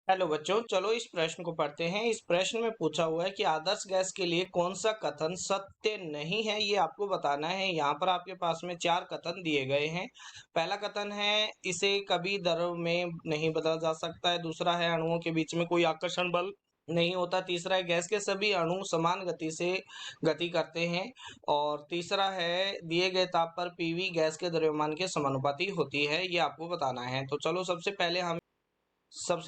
Hello बच्चों, चलो इस प्रश्न को पढ़ते हैं। इस प्रश्न में पूछा हुआ है कि आदर्श गैस के लिए कौन सा कथन सत्य नहीं है, ये आपको बताना है। यहाँ पर आपके पास में चार कथन दिए गए हैं। पहला कथन है इसे कभी द्रव में नहीं बदला जा सकता है। दूसरा है अणुओं के बीच में कोई आकर्षण बल नहीं होता। तीसरा है गैस के सभी अणु समान गति से गति करते हैं। और तीसरा है दिए गए ताप पर पीवी गैस के द्रव्यमान के समानुपाती होती है। ये आपको बताना है। तो चलो सबसे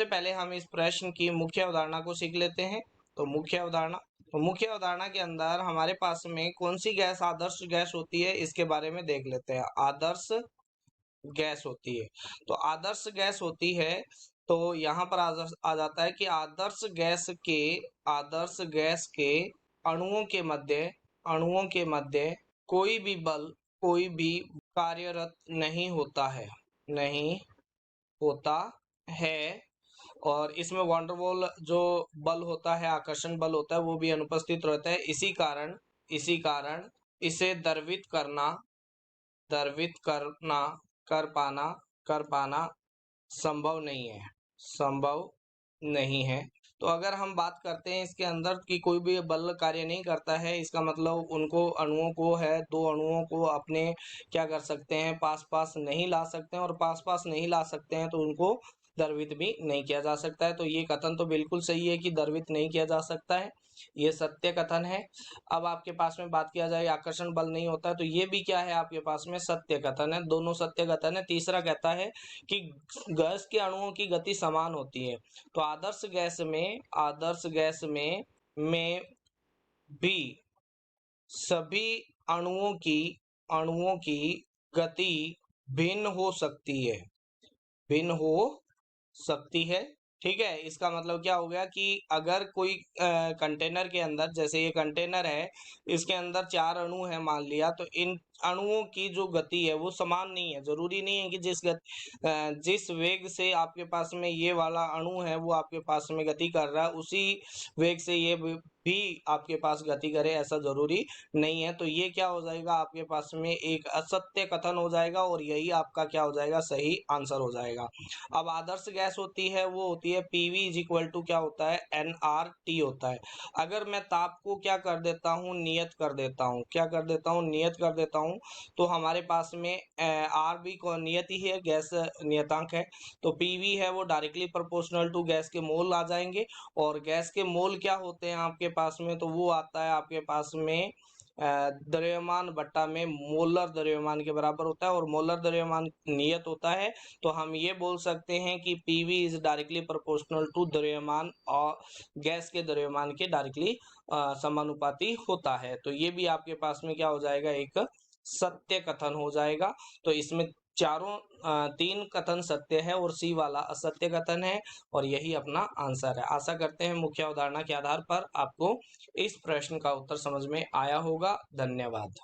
पहले हम इस प्रश्न की मुख्य अवधारणा को सीख लेते हैं। मुख्य अवधारणा के अंदर हमारे पास में कौन सी गैस आदर्श गैस होती है, इसके बारे में देख लेते हैं। आदर्श गैस होती है, तो आदर्श गैस होती है, तो यहाँ पर आ जाता है कि आदर्श गैस के अणुओं के मध्य कोई भी कार्यरत नहीं होता है। और इसमें वंडरवॉल जो बल होता है, आकर्षण बल होता है, वो भी अनुपस्थित रहता है। इसी कारण इसे द्रवित कर पाना कर पाना संभव नहीं है। तो अगर हम बात करते हैं इसके अंदर कि कोई भी बल कार्य नहीं करता है, इसका मतलब उनको अणुओं को है, दो अणुओं को अपने क्या कर सकते हैं, पास पास नहीं ला सकते हैं। और पास पास नहीं ला सकते हैं तो उनको द्रवित भी नहीं किया जा सकता है। तो ये कथन तो बिल्कुल सही है कि द्रवित नहीं किया जा सकता है, ये सत्य कथन है। अब आपके पास में बात किया जाए आकर्षण बल नहीं होता है, तो ये भी क्या है, आपके पास में सत्य कथन है। दोनों सत्य कथन है। तीसरा कहता है कि गैस के अणुओं की गति समान होती है। तो आदर्श गैस में भी सभी अणुओं की गति भिन्न हो सकती है भिन्न हो सकती है। ठीक है, इसका मतलब क्या हो गया कि अगर कोई कंटेनर के अंदर, जैसे ये कंटेनर है, इसके अंदर चार अणु है मान लिया, तो इन अणुओं की जो गति है वो समान नहीं है। जरूरी नहीं है कि जिस वेग से आपके पास में ये वाला अणु है वो आपके पास में गति कर रहा है, उसी वेग से ये भी आपके पास गति करे, ऐसा जरूरी नहीं है। तो ये क्या हो जाएगा, आपके पास में एक असत्य कथन हो जाएगा और यही आपका क्या हो जाएगा, सही आंसर हो जाएगा। अब आदर्श गैस होती है, वो होती है पीवी इज इक्वल टू क्या होता है, एनआरटी होता है। अगर मैं ताप को क्या कर देता हूँ, नियत कर देता हूँ, तो हमारे पास में आर भी नियत ही है, गैस नियतांक है। तो पीवी है वो डायरेक्टली प्रोपोर्शनल टू गैस के मोल आ जाएंगे। और गैस के मोल क्या होते हैं आपके पास में, तो वो आता है आपके पास में द्रव्यमान बट्टा में मोलर द्रव्यमान के बराबर होता है। और मोलर द्रव्यमान नियत होता है, तो हम ये बोल सकते हैं कि PV is directly proportional to द्रव्यमान और गैस के द्रव्यमान के डायरेक्टली समानुपाती होता है। तो ये भी आपके पास में क्या हो जाएगा, एक सत्य कथन हो जाएगा। तो इसमें तीन कथन सत्य है और सी वाला असत्य कथन है, और यही अपना आंसर है। आशा करते हैं मुख्य अवधारणा के आधार पर आपको इस प्रश्न का उत्तर समझ में आया होगा। धन्यवाद।